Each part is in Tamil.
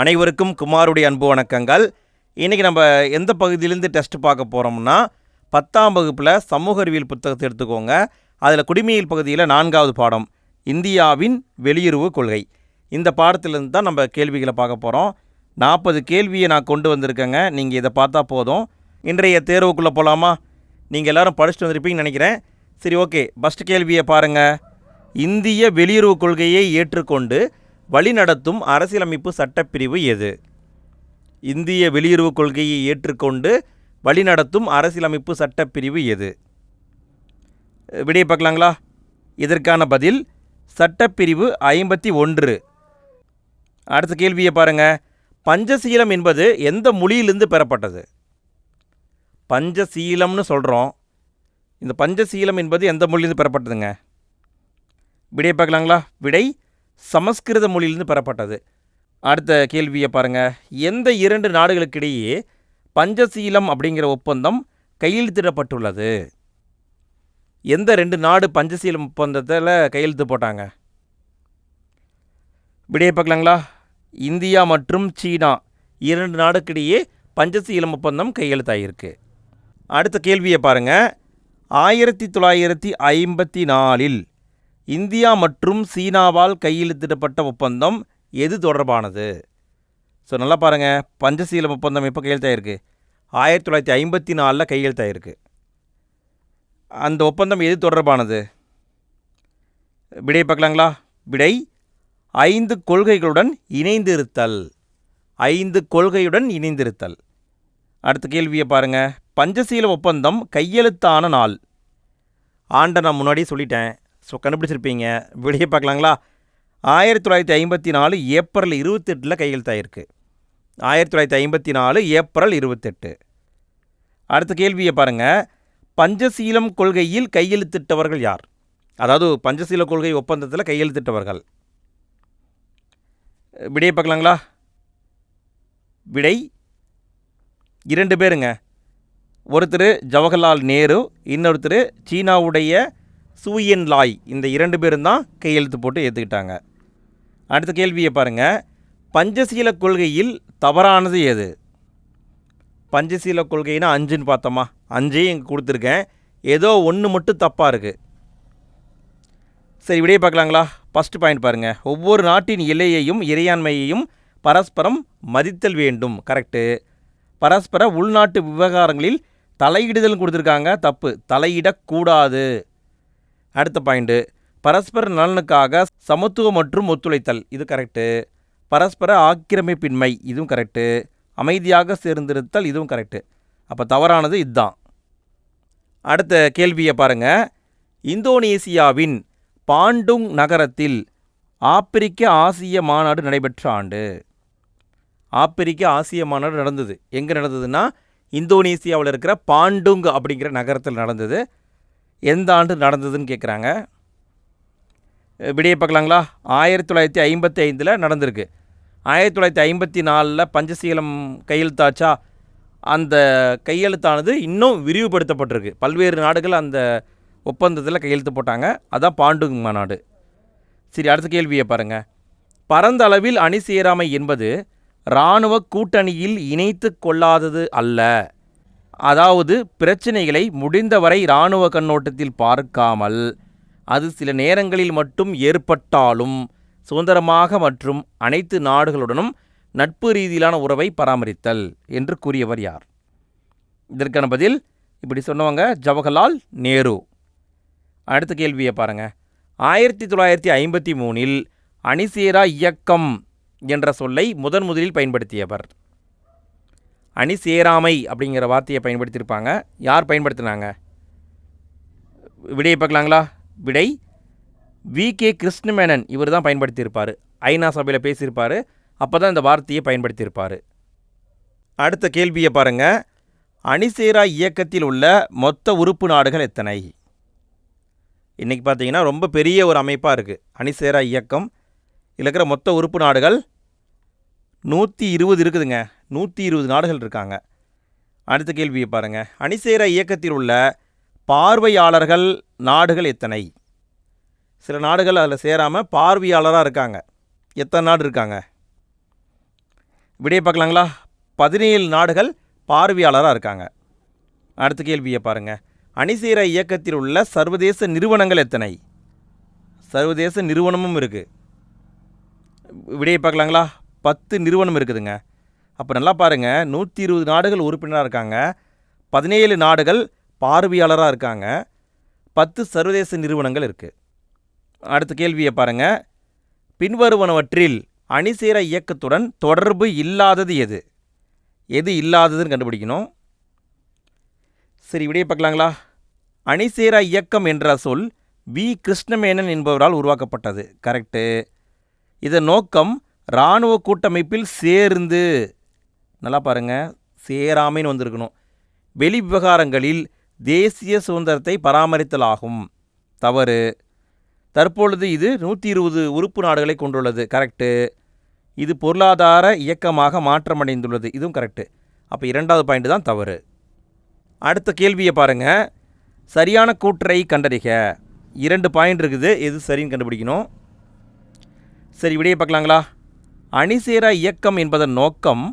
அனைவருக்கும் குமாருடைய அன்பு வணக்கங்கள். இன்றைக்கி நம்ம எந்த பகுதியிலேருந்து டெஸ்ட் பார்க்க போகிறோம்னா 10ஆம் வகுப்பில் சமூக அறிவியல் புத்தகத்தை எடுத்துக்கோங்க. அதில் குடிமையியல் பகுதியில் 4வது பாடம் இந்தியாவின் வெளியுறவு கொள்கை. இந்த பாடத்திலேருந்து தான் நம்ம கேள்விகளை பார்க்க போகிறோம். 40 கேள்வியை நான் கொண்டு வந்திருக்கேங்க. நீங்கள் இதை பார்த்தா போதும். இன்றைய தேர்வுக்குள்ளே போகலாமா? நீங்கள் எல்லோரும் படிச்சுட்டு வந்திருப்பீங்கன்னு நினைக்கிறேன். சரி, ஓகே. ஃபஸ்ட் கேள்வியை பாருங்கள். இந்திய வெளியுறவு கொள்கையை ஏற்றுக்கொண்டு வழிநடத்தும் அரசியலமைப்பு சட்டப்பிரிவு எது? இந்திய வெளியுறவு கொள்கையை ஏற்றுக்கொண்டு வழிநடத்தும் அரசியலமைப்பு சட்டப்பிரிவு எது? விடையை பார்க்கலாங்களா? இதற்கான பதில் சட்டப்பிரிவு 51. அடுத்த கேள்வியை பாருங்கள். பஞ்சசீலம் என்பது எந்த மொழியிலிருந்து பெறப்பட்டது? பஞ்சசீலம்னு சொல்கிறோம். இந்த பஞ்சசீலம் என்பது எந்த மொழியிலிருந்து பெறப்பட்டதுங்க? விடையை பார்க்கலாங்களா? விடை சமஸ்கிருத மொழியிலிருந்து பெறப்பட்டது. அடுத்த கேள்வியை பாருங்கள். எந்த 2 நாடுகளுக்கிடையே பஞ்சசீலம் அப்படிங்கிற ஒப்பந்தம் கையெழுத்திடப்பட்டுள்ளது? எந்த 2 நாடு பஞ்சசீலம் ஒப்பந்தத்தில் கையெழுத்து போட்டாங்க? விடையை பார்க்கலாங்களா? இந்தியா மற்றும் சீனா 2 நாடுக்கிடையே பஞ்சசீலம் ஒப்பந்தம் கையெழுத்தாகிருக்கு. அடுத்த கேள்வியை பாருங்கள். 1954 இந்தியா மற்றும் சீனாவால் கையெழுத்திடப்பட்ட ஒப்பந்தம் எது தொடர்பானது? ஸோ நல்லா பாருங்கள். பஞ்சசீலம் ஒப்பந்தம் எப்போ கையெழுத்தாயிருக்கு? 1954 கையெழுத்தாயிருக்கு. அந்த ஒப்பந்தம் எது தொடர்பானது? விடை பார்க்கலாங்களா? விடை 5 கொள்கைகளுடன் இணைந்திருத்தல். 5 கொள்கையுடன் இணைந்திருத்தல். அடுத்த கேள்வியை பாருங்கள். பஞ்சசீல ஒப்பந்தம் கையெழுத்தான நாள். ஆண்டை நான் முன்னாடியே சொல்லிட்டேன். ஸோ கண்டுபிடிச்சிருப்பீங்க. விடையை பார்க்கலாங்களா? 1954 ஏப்ரல் 28 கையெழுத்தாயிருக்கு. 1954 ஏப்ரல் 28. அடுத்த கேள்வியை பாருங்கள். பஞ்சசீலம் கொள்கையில் கையெழுத்திட்டவர்கள் யார்? அதாவது பஞ்சசீல கொள்கை ஒப்பந்தத்தில் கையெழுத்திட்டவர்கள். விடையை பார்க்கலாங்களா? விடை 2 பேருங்க. ஒருத்தர் ஜவஹர்லால் நேரு, இன்னொருத்தர் சீனாவுடைய சூயன் லாய். இந்த 2 பேரும் தான் கையெழுத்து போட்டு ஏற்றுக்கிட்டாங்க. அடுத்த கேள்வியை பாருங்கள். பஞ்சசீல கொள்கையில் தவறானது எது? பஞ்சசீல கொள்கைன்னா 5ன்னு பார்த்தோமா? 5 இங்கே கொடுத்துருக்கேன். ஏதோ 1 மட்டும் தப்பாக இருக்குது. சரி, விடையை பார்க்கலாங்களா? ஃபஸ்ட்டு பாயிண்ட் பாருங்கள். ஒவ்வொரு நாட்டின் எல்லையையும் இறையாண்மையையும் பரஸ்பரம் மதித்தல் வேண்டும். கரெக்டு. பரஸ்பர உள்நாட்டு விவகாரங்களில் தலையிடுதல் கொடுத்துருக்காங்க. தப்பு. தலையிடக்கூடாது. அடுத்த பாயிண்ட்டு பரஸ்பர நலனுக்காக சமத்துவம் மற்றும் ஒத்துழைத்தல். இது கரெக்டு. பரஸ்பர ஆக்கிரமிப்பின்மை. இதுவும் கரெக்டு. அமைதியாக சேர்ந்திருத்தல். இதுவும் கரெக்டு. அப்போ தவறானது இதுதான். அடுத்த கேள்வியை பாருங்கள். இந்தோனேசியாவின் பாண்டுங் நகரத்தில் ஆப்பிரிக்க ஆசிய மாநாடு நடைபெற்ற ஆண்டு. ஆப்பிரிக்க ஆசிய மாநாடு நடந்தது. எங்கே நடந்ததுன்னா இந்தோனேசியாவில் இருக்கிற பாண்டுங் அப்படிங்கிற நகரத்தில் நடந்தது. எந்த ஆண்டு நடந்ததுன்னு கேட்குறாங்க. விடையை பார்க்கலாங்களா? 1955 நடந்திருக்கு. 1954 பஞ்சசீலம் கையெழுத்தாச்சா? அந்த கையெழுத்தானது இன்னும் விரிவுபடுத்தப்பட்டிருக்கு. பல்வேறு நாடுகள் அந்த ஒப்பந்தத்தில் கையெழுத்து போட்டாங்க. அதான் பாண்டுங் மாநாடு. சரி, அடுத்த கேள்வியை பாருங்கள். பரந்த அளவில் அணி சேராமை என்பது இராணுவ கூட்டணியில் இணைத்து கொள்ளாதது அல்ல. அதாவது பிரச்சனைகளை முடிந்தவரை இராணுவ கண்ணோட்டத்தில் பார்க்காமல் அது சில நேரங்களில் மட்டும் ஏற்பட்டாலும் சுதந்திரமாக மற்றும் அனைத்து நாடுகளுடனும் நட்பு ரீதியிலான உறவை பராமரித்தல் என்று கூறியவர் யார்? இதற்கான பதில் இப்படி சொன்னவங்க ஜவஹர்லால் நேரு. அடுத்த கேள்வியை பாருங்கள். 1953 அணிசேரா இயக்கம் என்ற சொல்லை முதலில் பயன்படுத்தியவர். அணி சேராமை அப்படிங்கிற வார்த்தையை பயன்படுத்தியிருப்பாங்க. யார் பயன்படுத்தினாங்க? விடையை பார்க்கலாங்களா? விடை V.K. கிருஷ்ணமேனன். இவர் தான் பயன்படுத்தியிருப்பார். ஐநா சபையில் பேசியிருப்பார். அப்போ தான் இந்த வார்த்தையை பயன்படுத்தியிருப்பார். அடுத்த கேள்வியை பாருங்கள். அணிசேரா இயக்கத்தில் உள்ள மொத்த உறுப்பு நாடுகள் எத்தனை? இன்றைக்கி பார்த்தீங்கன்னா ரொம்ப பெரிய ஒரு அமைப்பாக இருக்குது அணிசேரா இயக்கம். இதில் இருக்கிற மொத்த உறுப்பு நாடுகள் 120 இருக்குதுங்க. 120 நாடுகள் இருக்காங்க. அடுத்த கேள்வியை பாருங்கள். அணிசேரா இயக்கத்தில் உள்ள பார்வையாளர்கள் நாடுகள் எத்தனை? சில நாடுகள் அதில் சேராமல் பார்வையாளராக இருக்காங்க. எத்தனை நாடு இருக்காங்க? விடையை பார்க்கலாங்களா? 17 நாடுகள் பார்வையாளராக இருக்காங்க. அடுத்த கேள்வியை பாருங்கள். அணிசேரா இயக்கத்தில் உள்ள சர்வதேச நிறுவனங்கள் எத்தனை? சர்வதேச நிறுவனமும் இருக்குது. விடையை பார்க்கலாங்களா? 10 நிறுவனம் இருக்குதுங்க. அப்போ நல்லா பாருங்கள், 120 நாடுகள் உறுப்பினராக இருக்காங்க, 17 நாடுகள் பார்வையாளராக இருக்காங்க, 10 சர்வதேச நிறுவனங்கள் இருக்குது. அடுத்த கேள்வியை பாருங்கள். பின்வருவனவற்றில் அணிசேரா இயக்கத்துடன் தொடர்பு இல்லாதது எது? எது இல்லாததுன்னு கண்டுபிடிக்கணும். சரி, விடையை பார்க்கலாங்களா? அணிசேரா இயக்கம் என்ற சொல் வி. கிருஷ்ணமேனன் என்பவரால் உருவாக்கப்பட்டது. கரெக்டு. இதன் நோக்கம் இராணுவ கூட்டமைப்பில் சேர்ந்து, நல்லா பாருங்கள், சேராமைன்னு வந்திருக்கணும், வெளி விவகாரங்களில் தேசிய சுதந்திரத்தை பராமரித்தல் ஆகும். தவறு. தற்பொழுது இது 120 உறுப்பு நாடுகளை கொண்டுள்ளது. கரெக்டு. இது பொருளாதார இயக்கமாக மாற்றமடைந்துள்ளது. இதுவும் கரெக்டு. அப்போ 2வது பாயிண்ட் தான் தவறு. அடுத்த கேள்வியை பாருங்கள். சரியான கூற்றை கண்டறிக. 2 பாயிண்ட் இருக்குது, எது சரின்னு கண்டுபிடிக்கணும். சரி, விடையை பார்க்கலாங்களா? அணிசேரா இயக்கம் என்பதன் நோக்கம்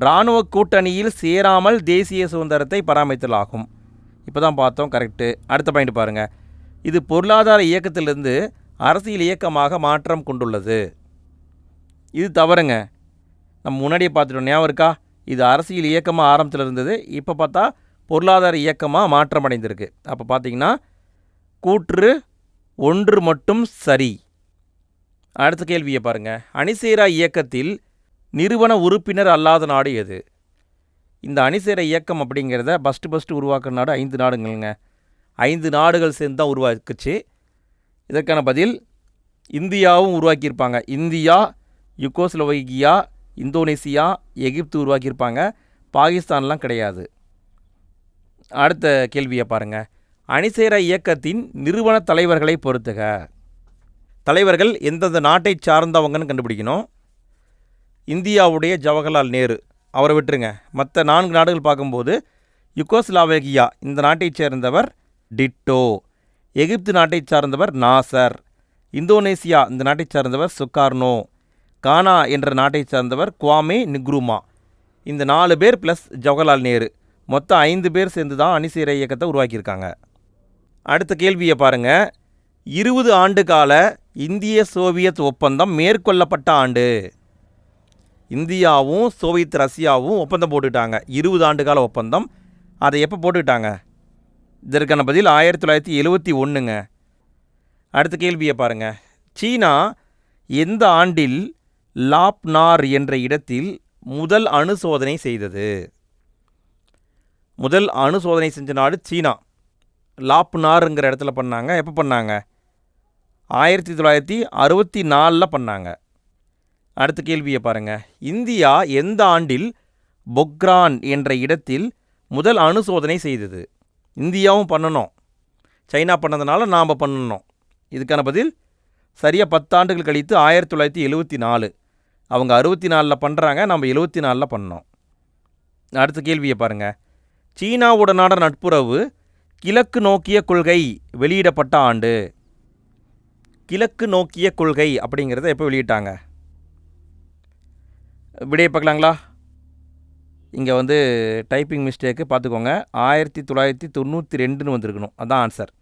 இராணுவ கூட்டணியில் சேராமல் தேசிய சுதந்திரத்தை பராமரித்தல் ஆகும். இப்போ தான் பார்த்தோம். கரெக்டு. அடுத்த பாயிண்ட் பாருங்கள். இது பொருளாதார இயக்கத்திலிருந்து அரசியல் இயக்கமாக மாற்றம் கொண்டுள்ளது. இது தவறுங்க. நம்ம முன்னாடியே பார்த்துட்டோம், ஞாபகம் இருக்கா? இது அரசியல் இயக்கமாக ஆரம்பத்தில் இருந்தது, இப்போ பார்த்தா பொருளாதார இயக்கமாக மாற்றமடைந்திருக்கு. அப்போ பார்த்தீங்கன்னா கூற்று 1 மட்டும் சரி. அடுத்த கேள்வியை பாருங்கள். அணிசேரா இயக்கத்தில் நிறுவன உறுப்பினர் அல்லாத நாடு எது? இந்த அணிசேரா இயக்கம் அப்படிங்கிறத ஃபஸ்ட்டு உருவாக்குற நாடு 5 நாடுங்கள்ங்க. 5 நாடுகள் சேர்ந்து தான் உருவாக்குச்சு. இதற்கான பதில் இந்தியாவும் உருவாக்கியிருப்பாங்க. இந்தியா, யுகோஸ்லோவேகியா, இந்தோனேசியா, எகிப்து உருவாக்கியிருப்பாங்க. பாகிஸ்தான்லாம் கிடையாது. அடுத்த கேள்வியை பாருங்கள். அணிசேரா இயக்கத்தின் நிறுவன தலைவர்களை பொறுத்துக. தலைவர்கள் எந்தெந்த நாட்டை சார்ந்தவங்கன்னு கண்டுபிடிக்கணும். இந்தியாவுடைய ஜவஹர்லால் நேரு, அவரை விட்டுருங்க. மற்ற 4 நாடுகள் பார்க்கும்போது யுகோஸ்லாவேகியா இந்த நாட்டைச் சேர்ந்தவர் டிட்டோ, எகிப்து நாட்டைச் சார்ந்தவர் நாசர், இந்தோனேசியா இந்த நாட்டைச் சார்ந்தவர் சுகார்னோ, கானா என்ற நாட்டைச் சார்ந்தவர் குவாமே நிக்ரூமா. இந்த 4 பேர் ப்ளஸ் ஜவஹர்லால் நேரு, மொத்தம் 5 பேர் சேர்ந்து தான் அணிசேரா இயக்கத்தை உருவாக்கியிருக்காங்க. அடுத்த கேள்வியை பாருங்கள். 20 ஆண்டு கால இந்திய சோவியத் ஒப்பந்தம் மேற்கொள்ளப்பட்ட ஆண்டு. இந்தியாவும் சோவியத் ரஷ்யாவும் ஒப்பந்தம் போட்டுக்கிட்டாங்க. 20 ஆண்டு கால ஒப்பந்தம். அதை எப்போ போட்டுக்கிட்டாங்க? இதற்கான பதில் 1971ங்க. அடுத்த கேள்வியை பாருங்கள். சீனா எந்த ஆண்டில் லாப்னார் என்ற இடத்தில் முதல் அணு சோதனை செய்தது? முதல் அணு சோதனை செஞ்ச நாடு சீனா. லாப்னாருங்கிற இடத்துல பண்ணாங்க. எப்போ பண்ணாங்க? 1964 பண்ணாங்க. அடுத்த கேள்வியை பாருங்கள். இந்தியா எந்த ஆண்டில் பொக்ரான் என்ற இடத்தில் முதல் அணு சோதனை செய்தது? இந்தியாவும் பண்ணணும், சைனா பண்ணதுனால நாம் பண்ணணும். இதுக்கான பதில் சரியாக 10 ஆண்டுகள் கழித்து 1974. அவங்க 64 பண்ணுறாங்க, நம்ம 74 பண்ணோம். அடுத்த கேள்வியை பாருங்கள். சீனாவுடனான நட்புறவு கிழக்கு நோக்கிய கொள்கை வெளியிடப்பட்ட ஆண்டு. கிழக்கு நோக்கிய கொள்கை அப்படிங்கிறத எப்போ வெளியிட்டாங்க? விடையை பார்க்கலாங்களா? இங்கே டைப்பிங் மிஸ்டேக்கு பார்த்துக்கோங்க. 1992 வந்திருக்கணும், அதுதான் ஆன்சர்.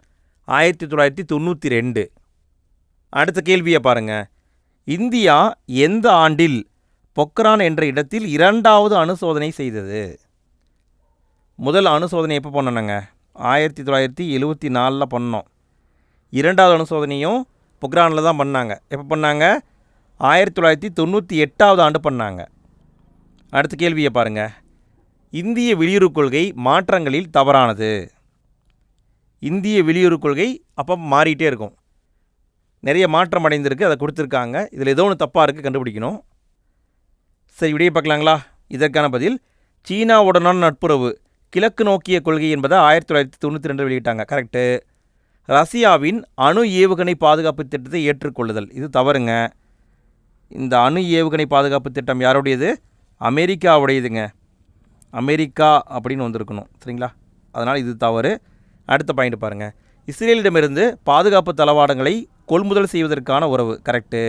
1992. அடுத்த கேள்வியை பாருங்கள். இந்தியா எந்த ஆண்டில் பொக்ரான் என்ற இடத்தில் 2வது அணுசோதனை செய்தது? முதல் அணுசோதனை எப்போ பண்ணணுங்க? 1974 பண்ணோம். 2வது அணுசோதனையும் பொக்ரானில் தான் பண்ணாங்க. எப்போ பண்ணாங்க? 1998 ஆண்டு பண்ணாங்க. அடுத்த கேள்வியை பாருங்கள். இந்திய வெளியுறவு கொள்கை மாற்றங்களில் தவறானது. இந்திய வெளியுறவு கொள்கை அப்போ மாறிட்டே இருக்கும், நிறைய மாற்றம் அடைந்திருக்கு, அதை கொடுத்துருக்காங்க. இதில் ஏதோ ஒன்று தப்பாக இருக்குது, கண்டுபிடிக்கணும். சரி, விடையை பார்க்கலாங்களா? இதற்கான பதில் சீனாவுடனான நட்புறவு கிழக்கு நோக்கிய கொள்கை என்பதை 1992 வெளியிட்டாங்க. கரெக்டு. ரஷ்யாவின் அணு ஏவுகணை பாதுகாப்பு திட்டத்தை ஏற்றுக்கொள்ளுதல், இது தவறுங்க. இந்த அணு ஏவுகணை பாதுகாப்பு திட்டம் யாருடையது? அமெரிக்காவுடையதுங்க. அமெரிக்கா அப்படின்னு வந்திருக்கணும், சரிங்களா? அதனால் இது தவறு. அடுத்த பாயிண்ட் பாருங்கள். இஸ்ரேலிடமிருந்து பாதுகாப்பு தளவாடங்களை கொள்முதல் செய்வதற்கான உறவு. கரெக்டு.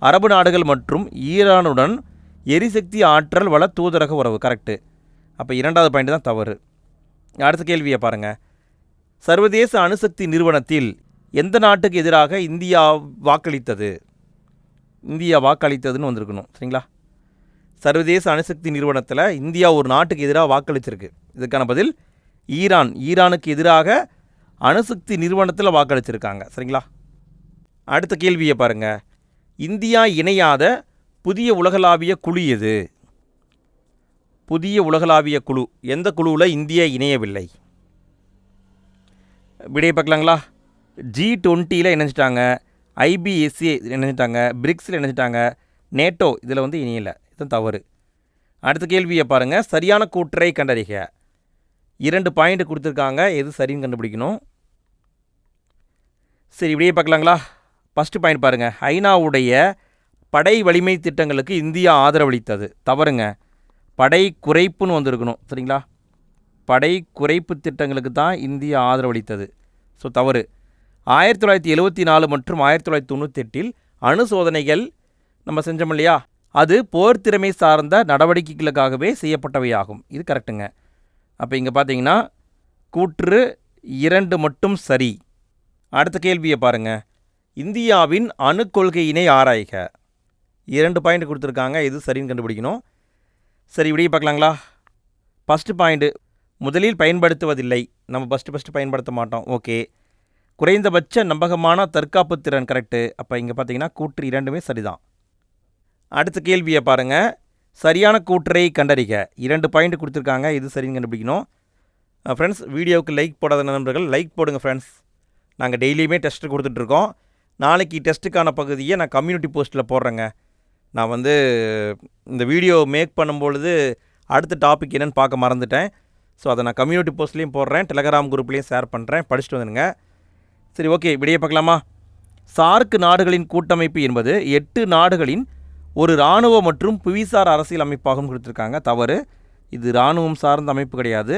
அரபு நாடுகள் மற்றும் ஈரானுடன் எரிசக்தி ஆற்றல் வள தூதரக உறவு கரெக்டு. அப்போ இரண்டாவது பாயிண்ட் தான் தவறு. அடுத்த கேள்வியை பாருங்கள். சர்வதேச அணுசக்தி நிறுவனத்தில் எந்த நாட்டுக்கு எதிராக இந்தியா வாக்களித்தது? இந்தியா வாக்களித்ததுன்னு வந்திருக்கணும். சரிங்களா? சர்வதேச அணுசக்தி நிறுவனத்தில் இந்தியா ஒரு நாட்டுக்கு எதிராக வாக்களிச்சிருக்கு. இதுக்கான பதில் ஈரான். ஈரானுக்கு எதிராக அணுசக்தி நிறுவனத்தில் வாக்களிச்சிருக்காங்க. சரிங்களா? அடுத்த கேள்வியை பாருங்கள். இந்தியா இணையாத புதிய உலகளாவிய குழு எது? புதிய உலகளாவிய குழு எந்த குழுவில் இந்தியா இணையவில்லை? விடைய பார்க்கலாங்களா? G20 இணைஞ்சிட்டாங்க, IBSA இணைஞ்சிட்டாங்க, பிரிக்ஸில் இணைஞ்சிட்டாங்க, நேட்டோ இதில் இணையலை. இது தவறு. அடுத்த கேள்வியை பாருங்கள். சரியான கூற்றை கண்டறிக. 2 பாயிண்ட் கொடுத்துருக்காங்க. எது சரின்னு கண்டுபிடிக்கணும். சரி, இப்படியே பார்க்கலாங்களா? ஃபஸ்ட்டு பாயிண்ட் பாருங்கள். ஐநாவுடைய படை வலிமை திட்டங்களுக்கு இந்தியா ஆதரவளித்தது. தவறுங்க. படை குறைப்புன்னு வந்திருக்கணும். சரிங்களா? படை குறைப்பு திட்டங்களுக்கு தான் இந்தியா ஆதரவளித்தது. ஸோ தவறு. 1974 மற்றும் 1998 அணு சோதனைகள் நம்ம செஞ்சோம் இல்லையா, அது போர் திறமை சார்ந்த நடவடிக்கைகளுக்காகவே செய்யப்பட்டவையாகும். இது கரெக்டுங்க. அப்போ இங்கே பார்த்தீங்கன்னா கூற்று 2 மட்டும் சரி. அடுத்த கேள்வியை பாருங்கள். இந்தியாவின் அணு கொள்கையினை ஆராய்க. 2 பாயிண்ட் கொடுத்துருக்காங்க. எது சரின்னு கண்டுபிடிக்கணும். சரி, இப்படியே பார்க்கலாங்களா? ஃபஸ்ட்டு பாயிண்ட்டு முதலில் பயன்படுத்துவதில்லை. நம்ம ஃபஸ்ட்டு பயன்படுத்த மாட்டோம். ஓகே. குறைந்தபட்ச நம்பகமான தற்காப்பு திறன் கரெக்டு. அப்போ இங்கே பார்த்தீங்கன்னா கூற்று 2மே சரிதான். அடுத்த கேள்வியை பாருங்கள். சரியான கூற்றை கண்டறிக. 2 பாயிண்ட் கொடுத்துருக்காங்க. இது சரின்னு கண்டுபிடிக்கணும். ஃப்ரெண்ட்ஸ், வீடியோவுக்கு லைக் போடாத நண்பர்கள் லைக் போடுங்க ஃப்ரெண்ட்ஸ். நாங்கள் டெய்லியுமே டெஸ்ட்டு கொடுத்துட்ருக்கோம். நாளைக்கு டெஸ்ட்டுக்கான பகுதியை நான் கம்யூனிட்டி போஸ்ட்டில் போடுறேங்க. நான் இந்த வீடியோ மேக் பண்ணும்பொழுது அடுத்த டாபிக் என்னென்னு பார்க்க மறந்துட்டேன். ஸோ அதை நான் கம்யூனிட்டி போஸ்ட்லேயும் போடுறேன், டெலகிராம் குரூப்லேயும் ஷேர் பண்ணுறேன். படிச்சுட்டு வந்துடுங்க. சரி, ஓகே. விடையை பார்க்கலாமா? சார்க் நாடுகளின் கூட்டமைப்பு என்பது 8 நாடுகளின் ஒரு இராணுவ மற்றும் புவிசார் அரசியல் அமைப்பாகவும் கொடுத்துருக்காங்க. தவறு. இது இராணுவம் சார்ந்த அமைப்பு கிடையாது,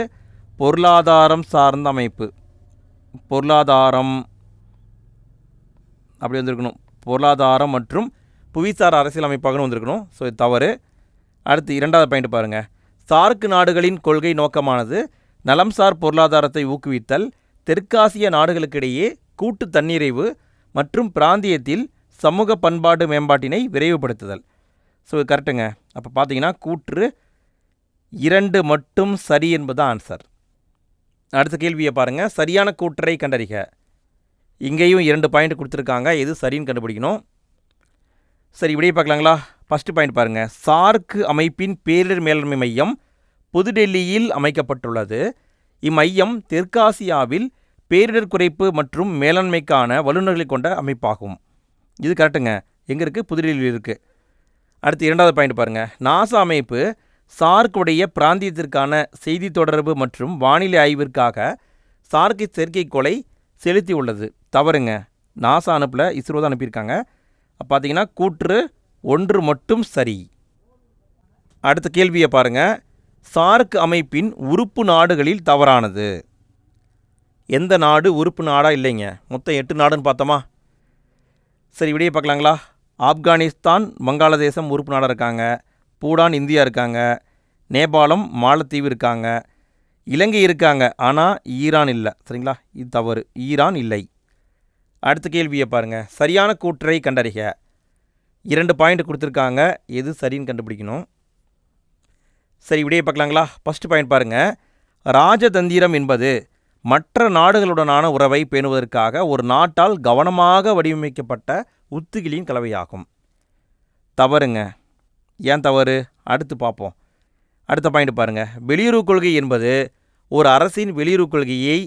பொருளாதாரம் சார்ந்த அமைப்பு. பொருளாதாரம் அப்படி வந்திருக்கணும். பொருளாதாரம் மற்றும் புவிசார் அரசியல் அமைப்பாக வந்திருக்கணும். ஸோ இது தவறு. அடுத்து 2வது பாயிண்ட் பாருங்கள். சார்க் நாடுகளின் கொள்கை நோக்கமானது நலம்சார் பொருளாதாரத்தை ஊக்குவித்தல், தெற்காசிய நாடுகளுக்கிடையே கூட்டு தன்னிறைவு மற்றும் பிராந்தியத்தில் சமூக பண்பாட்டு மேம்பாட்டினை விரைவுபடுத்துதல். ஸோ இது கரெக்டுங்க. அப்போ பார்த்தீங்கன்னா கூற்று 2 மட்டும் சரி என்பது ஆன்சர். அடுத்த கேள்வியை பாருங்கள். சரியான கூற்றை கண்டறிக. இங்கேயும் 2 பாயிண்ட் கொடுத்துருக்காங்க. எது சரின்னு கண்டுபிடிக்கணும். சரி, இப்படியே பார்க்கலாங்களா? ஃபஸ்ட்டு பாயிண்ட் பாருங்கள். சார்க் அமைப்பின் பேரிடர் மேலாண்மை மையம் புதுடெல்லியில் அமைக்கப்பட்டுள்ளது. இம்மையம் தெற்காசியாவில் பேரிடர் குறைப்பு மற்றும் மேலாண்மைக்கான வல்லுநர்களை கொண்ட அமைப்பாகும். இது கரெக்டுங்க. எங்கே இருக்குது? புதுடெல்லியில் இருக்குது. அடுத்து 2வது பாயிண்ட் பாருங்கள். நாசா அமைப்பு சார்க் உடைய பிராந்தியத்திற்கான செய்தி தொடர்பு மற்றும் வானிலை ஆய்விற்காக சார்க் செயற்கைக்கோளை செலுத்தி உள்ளது. தவறுங்க. நாசா அனுப்பல, இஸ்ரோ தான் அனுப்பியிருக்காங்க. பார்த்தீங்கன்னா கூற்று 1 மட்டும் சரி. அடுத்த கேள்வியை பாருங்கள். சார்க் அமைப்பின் உறுப்பு நாடுகளில் தவறானது. எந்த நாடு உறுப்பு நாடாக இல்லைங்க. மொத்தம் 8 நாடுன்னு பார்த்தோமா? சரி, விடையை பார்க்கலாங்களா? ஆப்கானிஸ்தான், வங்காளதேசம் உறுப்பு நாடாக இருக்காங்க. பூடான் இந்தியா இருக்காங்க. நேபாளம், மாலத்தீவு இருக்காங்க. இலங்கை இருக்காங்க. ஆனால் ஈரான் இல்லை. சரிங்களா? இது தவறு. ஈரான் இல்லை. அடுத்த கேள்வியை பாருங்கள். சரியான கூற்றை கண்டறிக. 2 பாயிண்ட் கொடுத்துருக்காங்க. எது சரின்னு கண்டுபிடிக்கணும். சரி, விடையை பார்க்கலாங்களா? ஃபஸ்ட்டு பாயிண்ட் பாருங்கள். ராஜதந்திரம் என்பது மற்ற நாடுகளுடனான உறவை பேணுவதற்காக ஒரு நாட்டால் கவனமாக வடிவமைக்கப்பட்ட உத்திகளின் கலவையாகும். தவறுங்க. ஏன் தவறு? அடுத்து பார்ப்போம். அடுத்த பாயிண்ட் பாருங்கள். வெளியுறவு கொள்கை என்பது ஒரு அரசின் வெளியுறவு கொள்கையை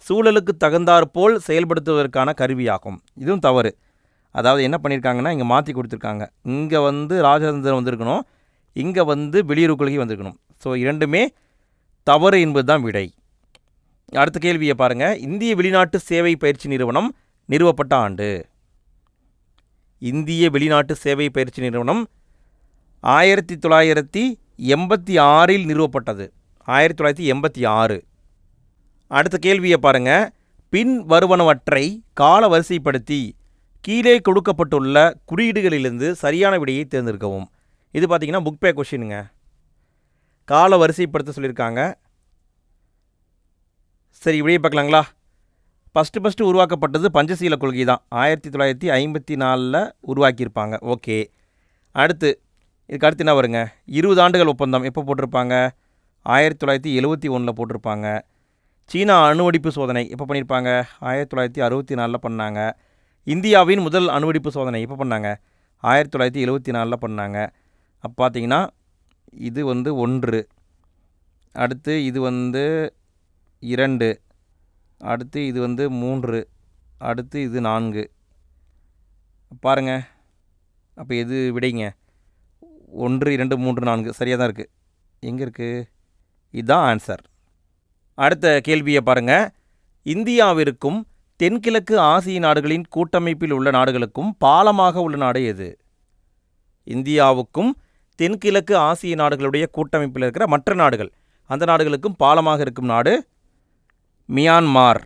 சூழலுக்கு தகுந்தாற்போல் செயல்படுத்துவதற்கான கருவியாகும். இதுவும் தவறு. அதாவது என்ன பண்ணியிருக்காங்கன்னா, இங்கே மாற்றி கொடுத்துருக்காங்க. இங்கே ராஜதந்திரம் வந்திருக்கணும், இங்கே வெளியுறவு கொள்கை வந்திருக்கணும். ஸோ 2மே தவறு என்பது தான் விடை. அடுத்த கேள்வியை பாருங்கள். இந்திய வெளிநாட்டு சேவை பயிற்சி நிறுவனம் நிறுவப்பட்ட ஆண்டு. இந்திய வெளிநாட்டு சேவை பயிற்சி நிறுவனம் 1986 நிறுவப்பட்டது. 1986. அடுத்த கேள்வியை பாருங்கள். பின் வருவனவற்றை கால வரிசைப்படுத்தி கீழே கொடுக்கப்பட்டுள்ள குறியீடுகளிலிருந்து சரியான விடையை தேர்ந்தெடுக்கவும். இது பார்த்திங்கன்னா புக் பே கொஷினுங்க. கால வரிசைப்படுத்த சொல்லியிருக்காங்க. சரி, இப்படியே பார்க்கலாங்களா? ஃபஸ்ட்டு உருவாக்கப்பட்டது பஞ்சசீல கொள்கை தான். 1954 உருவாக்கியிருப்பாங்க. ஓகே. அடுத்து இதுக்கு அடுத்து என்ன வருங்க? 20 ஆண்டுகள் ஒப்பந்தம் எப்போ போட்டிருப்பாங்க? 1971 போட்டிருப்பாங்க. சீனா அணுவெடிப்பு சோதனை எப்போ பண்ணியிருப்பாங்க? 1964 பண்ணாங்க. இந்தியாவின் முதல் அணுவெடிப்பு சோதனை எப்போ பண்ணாங்க? 1974 பண்ணாங்க. அப்போ பார்த்தீங்கன்னா இது 1, அடுத்து இது 2, அடுத்து இது 3, அடுத்து இது 4. பாருங்கள், அப்போ எது விடைங்க? 1, 2, 3, 4 சரியாக தான் இருக்குது. எங்கே இருக்குது? இதுதான் ஆன்சர். அடுத்த கேள்வியை பாருங்கள். இந்தியாவிற்கும் தென்கிழக்கு ஆசிய நாடுகளின் கூட்டமைப்பில் உள்ள நாடுகளுக்கும் பாலமாக உள்ள நாடு எது? இந்தியாவுக்கும் தென்கிழக்கு ஆசிய நாடுகளுடைய கூட்டமைப்பில் இருக்கிற மற்ற நாடுகள், அந்த நாடுகளுக்கும் பாலமாக இருக்கும் நாடு மியான்மார்.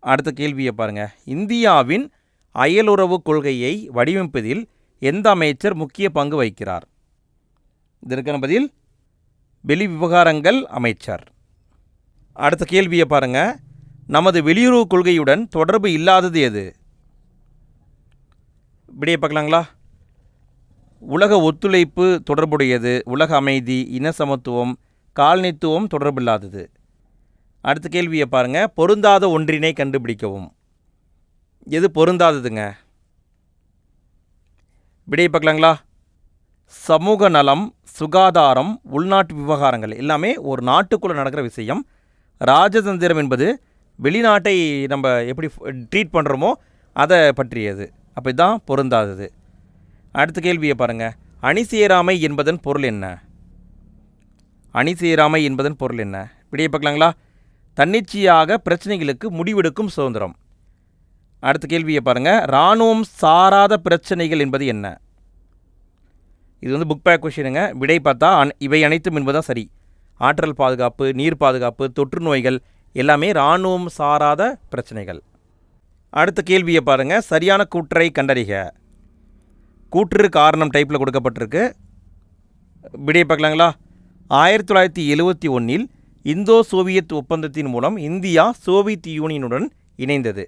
அடுத்த கேள்வியை பாருங்கள். இந்தியாவின் அயலுறவு கொள்கையை வடிவமைப்பதில் எந்த அமைச்சர் முக்கிய பங்கு வகிக்கிறார்? இதற்கான பதில் வெளி விவகாரங்கள் அமைச்சர். அடுத்த கேள்வியை பாருங்கள். நமது வெளியுறவு கொள்கையுடன் தொடர்பு இல்லாதது எது? விடையை பார்க்கலாங்களா? உலக ஒத்துழைப்பு தொடர்புடையது, உலக அமைதி, இன சமத்துவம், காலனித்துவம் தொடர்பில்லாதது. அடுத்த கேள்வியை பாருங்கள். பொருந்தாத ஒன்றினை கண்டுபிடிக்கவும். எது பொருந்தாததுங்க? விடையை பார்க்கலாங்களா? சமூக நலம், சுகாதாரம், உள்நாட்டு விவகாரங்கள் எல்லாமே ஒரு நாட்டுக்குள்ளே நடக்கிற விஷயம். ராஜதந்திரம் என்பது வெளிநாட்டை நம்ம எப்படி ட்ரீட் பண்ணுறோமோ அதை பற்றியது. அப்போ இதுதான் பொருந்தாதது. அடுத்த கேள்வியை பாருங்கள். அணிசேராமை என்பதன் பொருள் என்ன? அணிசேராமை என்பதன் பொருள் என்ன? விடையை பார்க்கலாங்களா? தன்னிச்சையாக பிரச்சனைகளுக்கு முடிவெடுக்கும் சுதந்திரம். அடுத்த கேள்வியை பாருங்கள். இராணுவம் சாராத பிரச்சனைகள் என்பது என்ன? இது புக் பேக் கொஷினுங்க. விடை பார்த்தா இவை அனைத்தும் என்பதுதான் சரி. ஆற்றல் பாதுகாப்பு, நீர் பாதுகாப்பு, தொற்று நோய்கள் எல்லாமே இராணுவம் சாராத பிரச்சனைகள். அடுத்த கேள்வியை பாருங்கள். சரியான கூற்றை கண்டறிக. கூற்று காரணம் டைப்பில் கொடுக்கப்பட்டிருக்கு. விடையை பார்க்கலாங்களா? 1971 இந்தோ சோவியத் ஒப்பந்தத்தின் மூலம் இந்தியா சோவியத் யூனியனுடன் இணைந்தது.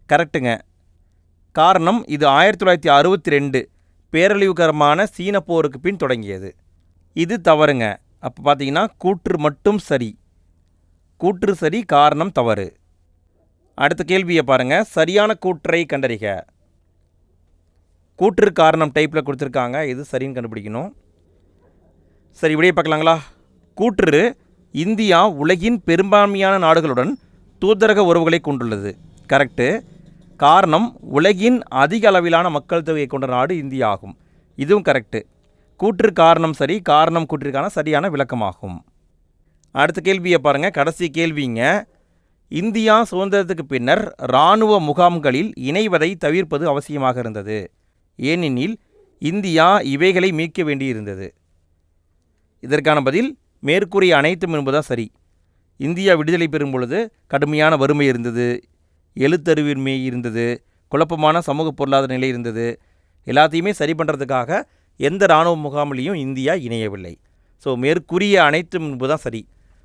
கரெக்டுங்க. காரணம் இது 1962 பேரழிவுகரமான சீன போருக்கு பின் தொடங்கியது. இது தவறுங்க. அப்போ பார்த்தீங்கன்னா கூற்று மட்டும் சரி. கூற்று சரி, காரணம் தவறு. அடுத்த கேள்வியை பாருங்கள். சரியான கூற்றை கண்டறிக. கூற்று காரணம் டைப்பில் கொடுத்துருக்காங்க. இது சரின்னு கண்டுபிடிக்கணும். சரி, விடையை பார்க்கலாங்களா? கூற்று இந்தியா உலகின் பெரும்பான்மையான நாடுகளுடன் தூதரக உறவுகளை கொண்டுள்ளது. கரெக்டு. காரணம் உலகின் அதிக அளவிலான மக்கள் தொகையை கொண்ட நாடு இந்தியா ஆகும். இதுவும் கரெக்டு. கூற்று காரணம் சரி, காரணம் கூற்றிற்கான சரியான விளக்கமாகும். அடுத்த கேள்வியை பாருங்கள். கடைசி கேள்விங்க. இந்தியா சுதந்திரத்துக்கு பின்னர் இராணுவ முகாம்களில் இணைவதை தவிர்ப்பது அவசியமாக இருந்தது. ஏனெனில் இந்தியா இவைகளை மீட்க வேண்டியிருந்தது. இதற்கான பதில் மேற்கூறிய அனைத்தும் என்பதுதான் சரி. இந்தியா விடுதலை பெறும் பொழுது கடுமையான வறுமை இருந்தது, எழுத்தறிவின்மை இருந்தது, குழப்பமான சமூக பொருளாதார நிலை இருந்தது. எல்லாத்தையுமே சரி பண்ணுறதுக்காக எந்த இராணுவ முகாமிலையும் இந்தியா இணையவில்லை. ஸோ மேற்கூறிய அனைத்தும் என்பதுதான் சரி.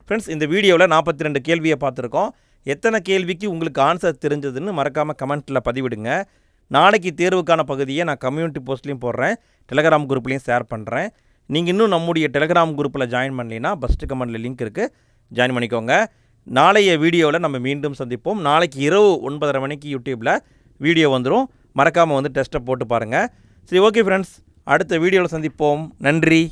ஃப்ரெண்ட்ஸ், இந்த வீடியோவில் 42 கேள்வியை பார்த்துருக்கோம். எத்தனை கேள்விக்கு உங்களுக்கு ஆன்சர் தெரிஞ்சதுன்னு மறக்காமல் கமெண்ட்டில் பதிவிடுங்க. நாளைக்கு தேர்வுக்கான பகுதியை நான் கம்யூனிட்டி போஸ்ட்லேயும் போடுறேன், டெலகிராம் குரூப்லேயும் ஷேர் பண்ணுறேன். நீங்கள் இன்னும் நம்முடைய டெலகிராம் குரூப்பில் ஜாயின் பண்ணலைன்னா ஃபஸ்ட்டு கமெண்ட்டில் லிங்க் இருக்குது, ஜாயின் பண்ணிக்கோங்க. நாளைய வீடியோவில் நம்ம மீண்டும் சந்திப்போம். நாளைக்கு இரவு 9:30 மணிக்கு யூடியூப்பில் வீடியோ வந்துடும். மறக்காமல் டெஸ்ட்டை போட்டு பாருங்கள். சரி, ஓகே ஃப்ரெண்ட்ஸ், அடுத்த வீடியோவில் சந்திப்போம். நன்றி.